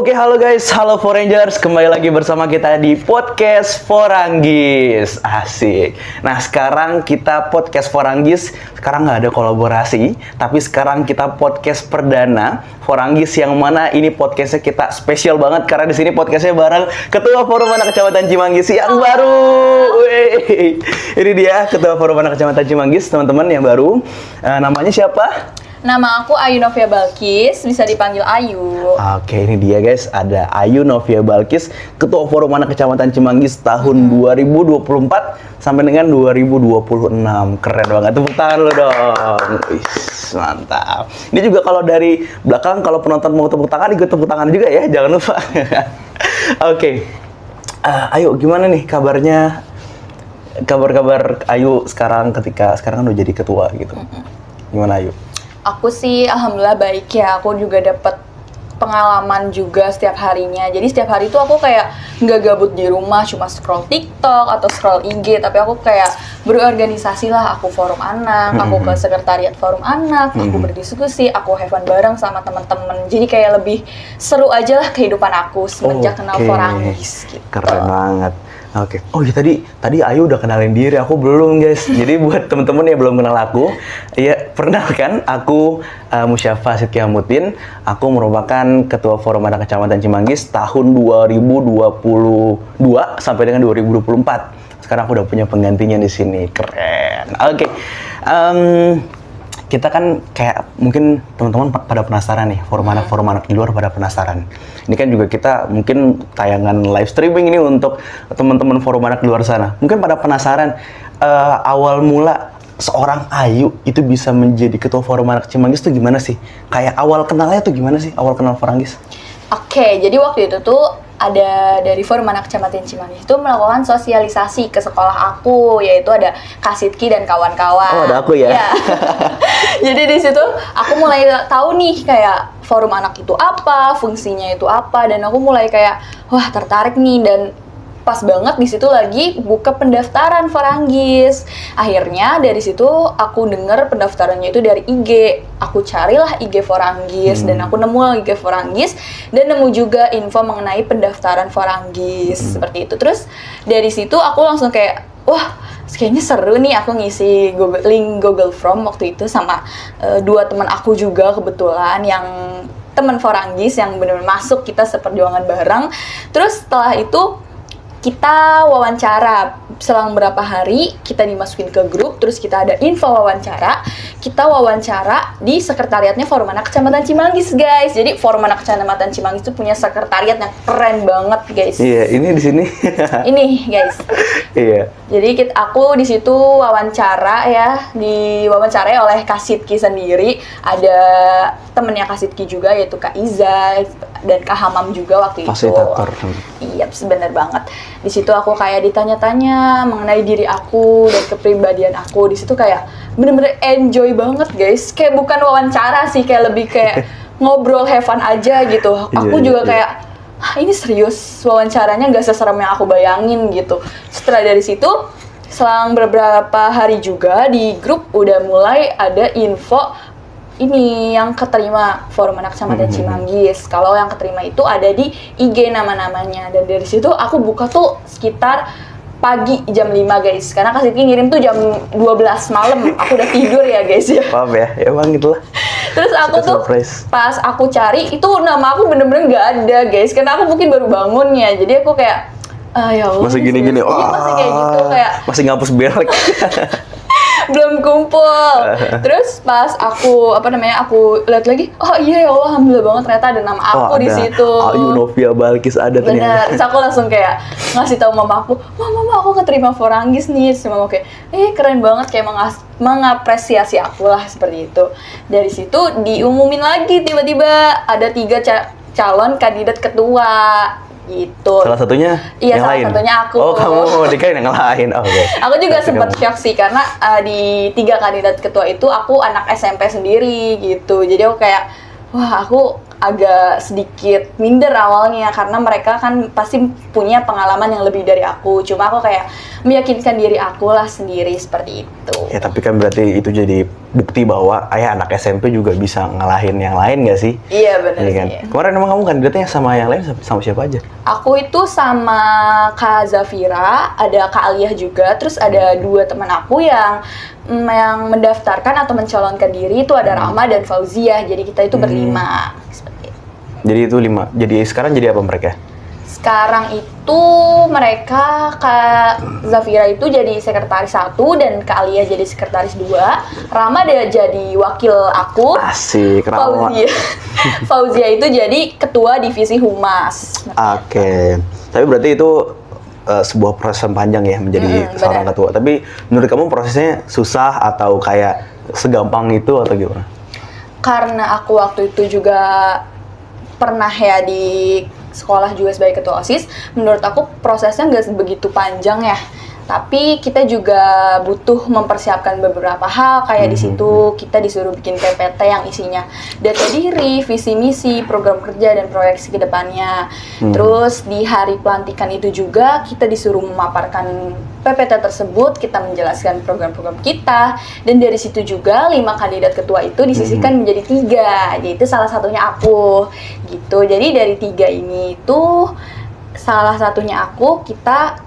Oke, halo guys, halo Forangers, kembali lagi bersama kita di podcast Foranggis. Asik. Nah, sekarang kita podcast Foranggis, sekarang nggak ada kolaborasi, tapi sekarang kita podcast perdana Foranggis, yang mana ini podcastnya kita spesial banget karena di sini podcastnya bareng Ketua Forum Anak Kecamatan Cimanggis yang baru. Wey. Ini dia Ketua Forum Anak Kecamatan Cimanggis, teman-teman yang baru. Namanya siapa? Nama aku Ayu Novia Balkis, bisa dipanggil Ayu. Oke, ini dia guys, ada Ayu Novia Balkis, Ketua Forum Anak Kecamatan Cimanggis tahun 2024 sampai dengan 2026. Keren banget, tepuk tangan lo dong. Wis, mantap. Ini juga kalau dari belakang, kalau penonton mau tepuk tangan, ikut tepuk tangan juga ya, jangan lupa. Oke, Ayu, gimana nih kabarnya? Kabar Ayu sekarang kan udah jadi ketua gitu. Gimana Ayu? Aku sih alhamdulillah baik ya, aku juga dapat pengalaman juga setiap harinya. Jadi setiap hari itu aku kayak nggak gabut di rumah, cuma scroll TikTok atau scroll IG, tapi aku kayak berorganisasi lah. Aku forum anak, aku ke sekretariat forum anak, aku berdiskusi, aku have fun bareng sama teman-teman. Jadi kayak lebih seru aja lah kehidupan aku semenjak kenal Foranggis gitu. Keren banget. Oke. Oh ya, tadi Ayu udah kenalin diri, aku belum guys. Jadi buat temen-temen yang belum kenal aku, ya perkenalkan, aku Musyafa Sidkiamuddin. Aku merupakan Ketua Forum Anak Kecamatan Cimanggis tahun 2022 sampai dengan 2024. Sekarang aku udah punya penggantinya di sini. Keren. Oke. Kita kan kayak mungkin teman-teman pada penasaran nih, forum anak di luar pada penasaran. Ini kan juga kita mungkin tayangan live streaming ini untuk teman-teman forum anak di luar sana. Mungkin pada penasaran awal mula seorang Ayu itu bisa menjadi ketua forum anak Cimanggis itu gimana sih? Kayak awal kenalnya tuh gimana sih? Awal kenal Foranggis? Oke, jadi waktu itu tuh ada dari Forum Anak Kecamatan Cimanggis itu melakukan sosialisasi ke sekolah aku, yaitu ada Kasitki dan kawan-kawan. Oh, ada aku ya? Ya. Jadi di situ aku mulai tahu nih kayak forum anak itu apa, fungsinya itu apa, dan aku mulai kayak wah tertarik nih, dan pas banget di situ lagi buka pendaftaran Foranggis. Akhirnya dari situ aku dengar pendaftarannya itu dari IG. Aku carilah IG Foranggis dan aku nemu IG Foranggis dan nemu juga info mengenai pendaftaran Foranggis seperti itu. Terus dari situ aku langsung kayak wah, kayaknya seru nih, aku ngisi link Google Form waktu itu sama dua teman aku juga kebetulan yang teman Foranggis yang benar-benar masuk, kita seperjuangan bareng. Terus setelah itu kita wawancara, selang berapa hari kita dimasukin ke grup, terus kita ada info wawancara, kita wawancara di sekretariatnya Forum Anak Kecamatan Cimanggis guys. Jadi Forum Anak Kecamatan Cimanggis itu punya sekretariat yang keren banget guys. Iya, ini di sini. Ini guys. Iya. Jadi aku di situ wawancara ya, diwawancarai oleh Kasitki sendiri, ada temennya Kasitki juga yaitu Kak Iza dan Kak Hamam juga waktu itu. Fasilitator. Iya, benar banget. Di situ aku kayak ditanya-tanya mengenai diri aku dan kepribadian aku. Di situ kayak bener-bener enjoy banget guys. Kayak bukan wawancara sih, kayak lebih kayak ngobrol have fun aja gitu. Aku juga kayak ini serius, wawancaranya nggak seserem yang aku bayangin gitu. Setelah dari situ, selang beberapa hari juga di grup udah mulai ada info ini yang keterima Forum Anak Kecamatan Cimanggis. Kalau yang keterima itu ada di IG nama-namanya, dan dari situ aku buka tuh sekitar pagi jam 5 guys, karena Kasitki ngirim tuh jam 12 malam. Aku udah tidur ya guys ya. Paham ya? Ya bang, gitulah. Terus aku tuh pas aku cari itu nama aku bener-bener nggak ada guys, karena aku mungkin baru bangun ya. Jadi aku kayak ya Allah, masih gini-gini. Masih kayak gitu, kayak masih ngapus belek. belum kumpul. Terus pas aku aku lihat lagi, oh iya ya Allah, alhamdulillah banget ternyata ada nama aku di situ. Ayu Novia Balkis ada ternyata. Bener. Terus aku langsung kayak ngasih tahu mama aku, mama aku keterima Foranggis nih. Terus mama kayak keren banget, kayak mengapresiasi aku lah seperti itu. Dari situ diumumin lagi tiba-tiba ada 3 calon kandidat ketua gitu. Salah satunya iya, yang salah lain. satunya aku. Oh, kamu dikain yang lain. Oh, okay. Aku juga sempat shock sih karena di 3 kandidat ketua itu aku anak SMP sendiri gitu. Jadi aku kayak wah, aku agak sedikit minder awalnya karena mereka kan pasti punya pengalaman yang lebih dari aku. Cuma aku kayak meyakinkan diri aku lah sendiri seperti itu. Ya tapi kan berarti itu jadi bukti bahwa anak SMP juga bisa ngalahin yang lain nggak sih? Iya benar Iya sih. kan? Kemarin emang kamu kandidatnya sama yang lain sama siapa aja? Aku itu sama Kak Zafira, ada Kak Aliyah juga, terus ada 2 teman aku yang mendaftarkan atau mencalonkan diri itu ada Rama dan Fauzia. Jadi kita itu berlima. Seperti itu. Jadi itu 5. Jadi sekarang jadi apa mereka? Sekarang itu mereka Kak Zafira itu jadi sekretaris 1 dan Kak Alia jadi sekretaris 2. Rama dia jadi wakil aku. Asik, Rama. Fauzia itu jadi ketua divisi humas. Oke. Tapi berarti itu sebuah proses yang panjang ya menjadi seorang benar. ketua. Tapi menurut kamu prosesnya susah atau kayak segampang itu atau gimana? Karena aku waktu itu juga pernah ya di sekolah juga sebagai ketua OSIS, menurut aku prosesnya nggak begitu panjang ya. Tapi kita juga butuh mempersiapkan beberapa hal, kayak di situ kita disuruh bikin PPT yang isinya data diri, visi misi, program kerja dan proyeksi ke depannya. Terus di hari pelantikan itu juga kita disuruh memaparkan PPT tersebut, kita menjelaskan program-program kita, dan dari situ juga 5 kandidat ketua itu disisihkan menjadi 3, yaitu salah satunya aku gitu. Jadi dari 3 ini itu salah satunya aku, kita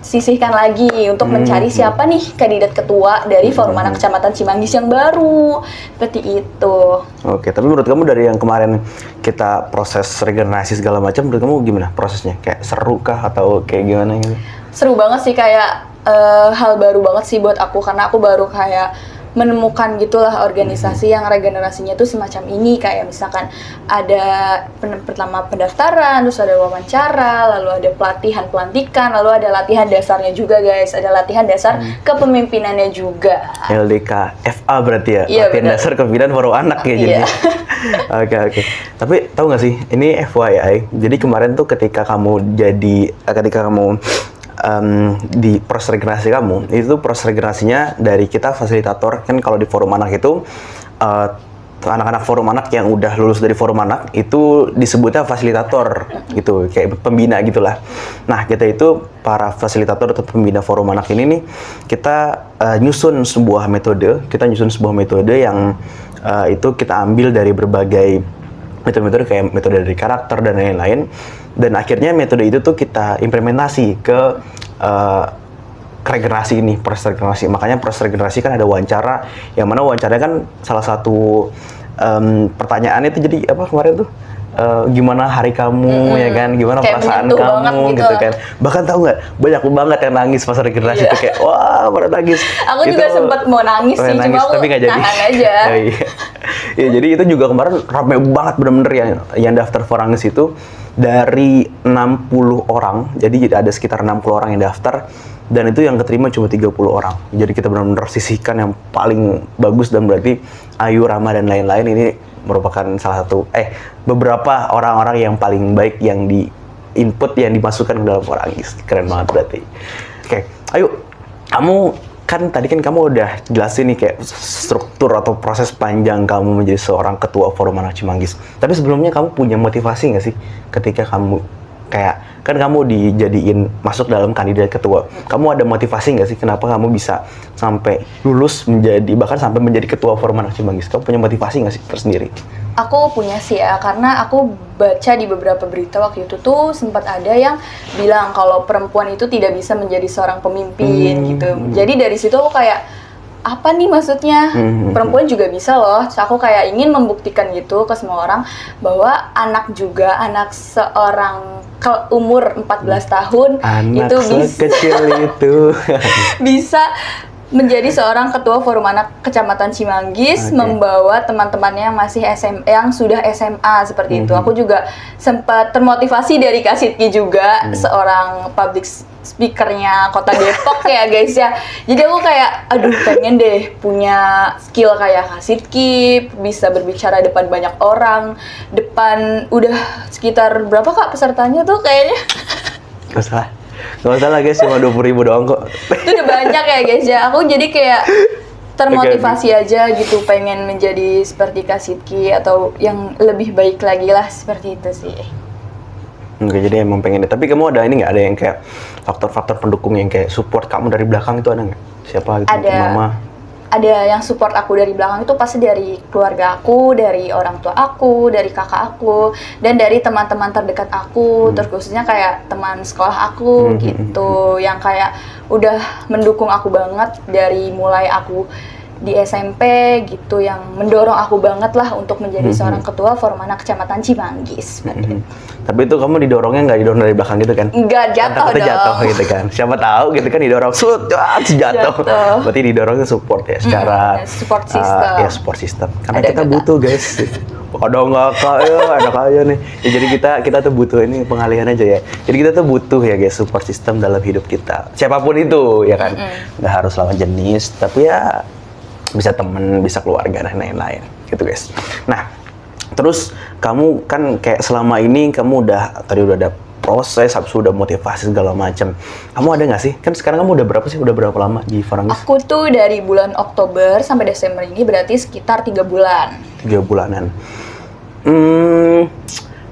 sisihkan lagi untuk mencari siapa nih kandidat ketua dari Forum Anak Kecamatan Cimanggis yang baru, seperti itu. Oke, tapi menurut kamu dari yang kemarin kita proses regenerasi segala macam, menurut kamu gimana prosesnya? Kayak seru kah atau kayak gimana gitu? Seru banget sih, kayak hal baru banget sih buat aku, karena aku baru kayak menemukan gitulah organisasi yang regenerasinya tuh semacam ini. Kayak misalkan ada pertama pendaftaran, terus ada wawancara, lalu ada pelatihan pelantikan, lalu ada latihan dasarnya juga guys, ada latihan dasar kepemimpinannya juga. LDK FA berarti ya? Iya, Latihan benar. dasar kepemimpinan baru anak ya jadinya. Oke. Tapi tahu nggak sih, ini FYI, jadi kemarin tuh ketika kamu di proses regenerasi kamu, itu proses regenerasinya dari kita fasilitator. Kan kalau di forum anak itu anak-anak forum anak yang udah lulus dari forum anak itu disebutnya fasilitator gitu, kayak pembina gitulah. Nah, kita itu para fasilitator atau pembina forum anak ini nih, kita nyusun sebuah metode yang itu kita ambil dari berbagai metode-metode, kayak metode dari karakter dan lain-lain, dan akhirnya metode itu tuh kita implementasi ke regenerasi ini, proses regenerasi. Makanya proses regenerasi kan ada wawancara, yang mana wawancaranya kan salah satu pertanyaannya itu jadi apa kemarin tuh, gimana hari kamu, ya kan, gimana Kayak perasaan menyentuh kamu banget gitu. gitu kan. Bahkan tahu nggak, banyak banget yang nangis pas regenerasi itu, kayak wah pada nangis. Aku juga sempat mau nangis sih, cuma aku tapi nggak jadi. nahan aja. Oh, iya. Ya, jadi itu juga kemarin ramai banget bener-bener yang daftar Forangis itu dari 60 orang. Jadi ada sekitar 60 orang yang daftar, dan itu yang keterima cuma 30 orang. Jadi kita benar-benar sisihkan yang paling bagus, dan berarti Ayu, Rama, dan lain-lain ini merupakan salah satu beberapa orang-orang yang paling baik yang di input, yang dimasukkan ke dalam Forangis. Keren banget berarti. Oke, Ayu, kamu kan tadi kan kamu udah jelasin nih kayak struktur atau proses panjang kamu menjadi seorang ketua Forum Anak Cimanggis. Tapi sebelumnya kamu punya motivasi nggak sih ketika kamu kayak, kan kamu dijadiin masuk dalam kandidat ketua, kamu ada motivasi nggak sih kenapa kamu bisa sampai lulus bahkan sampai menjadi ketua Forum Anak Cimanggis? Kamu punya motivasi nggak sih tersendiri? Aku punya sih ya, karena aku baca di beberapa berita waktu itu tuh sempat ada yang bilang kalau perempuan itu tidak bisa menjadi seorang pemimpin gitu. Jadi dari situ aku kayak, apa nih maksudnya? Perempuan juga bisa loh. So, aku kayak ingin membuktikan gitu ke semua orang bahwa anak seorang umur 14 tahun Anak itu sekecil itu bisa menjadi seorang ketua Forum Anak Kecamatan Cimanggis, membawa teman-temannya yang masih yang sudah SMA seperti itu. Aku juga sempat termotivasi dari Kak Sidki juga, seorang public speakernya Kota Depok ya guys ya. Jadi aku kayak, aduh pengen deh punya skill kayak Kak Sidki, bisa berbicara depan banyak orang, depan udah sekitar berapa Kak pesertanya tuh kayaknya? Gak usah lah guys, cuma 20.000 doang kok. Itu udah banyak ya guys ya. Aku jadi kayak termotivasi aja gitu, pengen menjadi seperti Kak Sidki atau yang lebih baik lagi lah, seperti itu sih. Oke, jadi emang pengen. Tapi kamu ada ini nggak, ada yang kayak faktor-faktor pendukung yang kayak support kamu dari belakang itu ada nggak? Siapa gitu? Ada. Mungkin mama? Ada yang support aku dari belakang itu pasti dari keluarga aku, dari orang tua aku, dari kakak aku, dan dari teman-teman terdekat aku, terkhususnya kayak teman sekolah aku gitu, yang kayak udah mendukung aku banget dari mulai aku di SMP gitu, yang mendorong aku banget lah untuk menjadi seorang ketua Forum Anak Kecamatan Cimanggis. Tapi itu kamu didorongnya nggak didorong dari belakang gitu kan? Enggak, jatuh Takutnya dong. jatuh gitu kan. Siapa tahu gitu kan didorong, jatuh. Berarti didorongnya support ya secara support system. Ya support system. Karena Ada kita juga. butuh guys. Ada nggak kaya, ada kaya nih. Ya, jadi kita tuh butuh, ini pengalihan aja ya. Jadi kita tuh butuh ya guys support system dalam hidup kita. Siapapun itu ya kan. Nggak harus lawan jenis, tapi ya bisa temen, bisa keluarga dan lain-lain gitu guys. Nah, terus kamu kan kayak selama ini kamu udah ada proses, habis udah motivasi segala macam. Kamu ada nggak sih? Kan sekarang kamu udah berapa sih? Udah berapa lama di Foranggis? Aku tuh dari bulan Oktober sampai Desember ini berarti sekitar 3 bulan. 3 bulanan.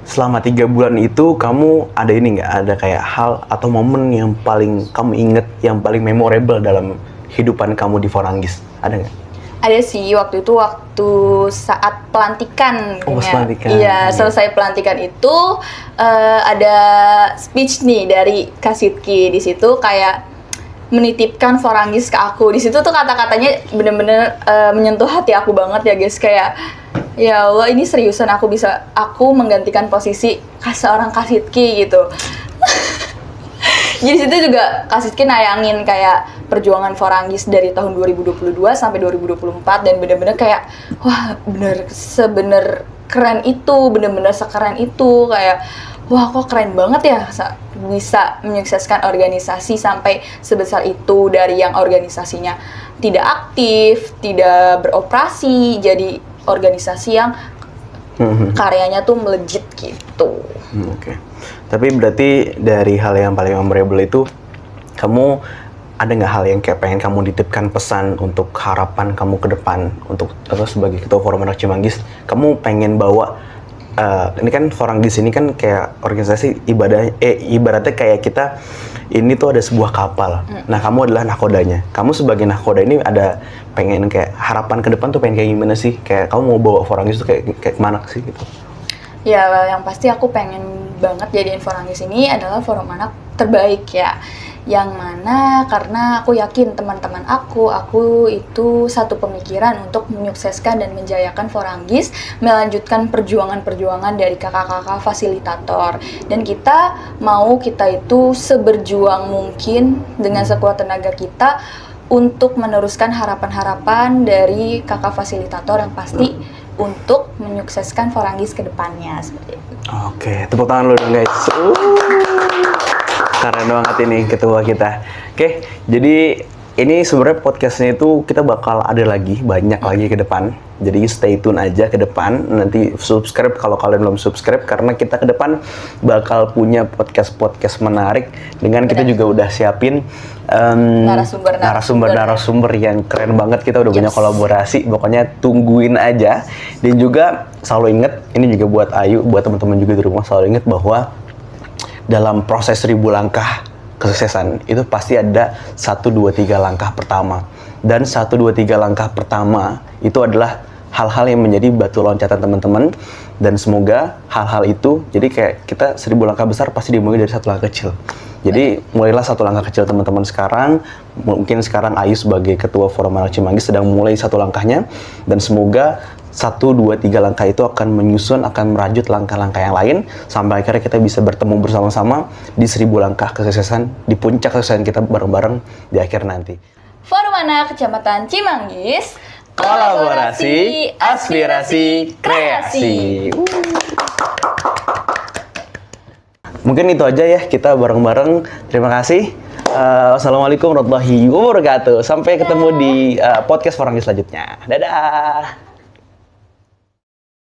Selama 3 bulan itu kamu ada ini nggak? Ada kayak hal atau momen yang paling kamu inget, yang paling memorable dalam hidupan kamu di Foranggis? Ada nggak? Ada sih, waktu saat pelantikan. Oh, pas pelantikan. Iya, selesai pelantikan itu ada speech nih dari Kak Sidki. Di situ kayak menitipkan Foranggis ke aku. Di situ tuh kata-katanya bener-bener menyentuh hati aku banget ya guys. Kayak, ya Allah, ini seriusan aku menggantikan posisi seorang Kak Sidki gitu. Jadi situ juga Kak Sidki nayangin kayak perjuangan Foranggis dari tahun 2022 sampai 2024, dan bener-bener kayak wah bener-bener keren itu, bener-bener sekeren itu, kayak wah kok keren banget ya bisa menyukseskan organisasi sampai sebesar itu, dari yang organisasinya tidak aktif, tidak beroperasi, jadi organisasi yang karyanya tuh melejit gitu. Oke. Tapi berarti dari hal yang paling memorable itu, kamu ada nggak hal yang kayak pengen kamu titipkan pesan untuk harapan kamu ke depan, untuk sebagai ketua Forum Anak Cimanggis, kamu pengen bawa ini kan Foranggis ini kan kayak organisasi ibaratnya kayak kita ini tuh ada sebuah kapal. Nah, kamu adalah nahkodanya. Kamu sebagai nahkoda ini ada pengen kayak harapan ke depan tuh pengen kayak gimana sih? Kayak kamu mau bawa Foranggis tuh kayak kemana sih gitu? Ya, yang pasti aku pengen banget jadiin Foranggis ini adalah forum anak terbaik ya. Yang mana karena aku yakin teman-teman aku itu satu pemikiran untuk menyukseskan dan menjayakan Foranggis, melanjutkan perjuangan-perjuangan dari kakak-kakak fasilitator. Dan kita itu seberjuang mungkin dengan sekuat tenaga kita untuk meneruskan harapan-harapan dari kakak fasilitator yang pasti untuk menyukseskan Foranggis ke depannya seperti itu. Oke, tepuk tangan lu dong guys. Keren banget ini ketua kita. Oke, jadi ini sebenarnya podcastnya itu kita bakal ada lagi, banyak lagi ke depan. Jadi stay tune aja ke depan. Nanti subscribe kalau kalian belum subscribe, karena kita ke depan bakal punya podcast menarik. Dengan kita juga udah siapin narasumber yang keren banget. Kita udah punya kolaborasi. Pokoknya tungguin aja. Dan juga selalu inget, ini juga buat Ayu, buat teman-teman juga di rumah, selalu inget bahwa dalam proses 1000 langkah kesuksesan itu pasti ada 1, 2, 3 langkah pertama. Dan 1, 2, 3 langkah pertama itu adalah hal-hal yang menjadi batu loncatan teman-teman. Dan semoga hal-hal itu, jadi kayak kita 1000 langkah besar pasti dimulai dari 1 langkah kecil. Jadi mulailah 1 langkah kecil teman-teman sekarang. Mungkin sekarang Ayu sebagai ketua Forum Anak Cimanggis sedang mulai 1 langkahnya. Dan semoga 1, 2, 3 langkah itu akan menyusun, akan merajut langkah-langkah yang lain sampai akhirnya kita bisa bertemu bersama-sama di 1000 langkah kesuksesan, di puncak kesuksesan kita bareng-bareng di akhir nanti. Forum Anak Kecamatan Cimanggis, kolaborasi, aspirasi, kreasi. Mungkin itu aja ya, kita bareng-bareng. Terima kasih. Wassalamualaikum warahmatullahi wabarakatuh. Sampai ketemu di podcast Foranggis selanjutnya. Dadah.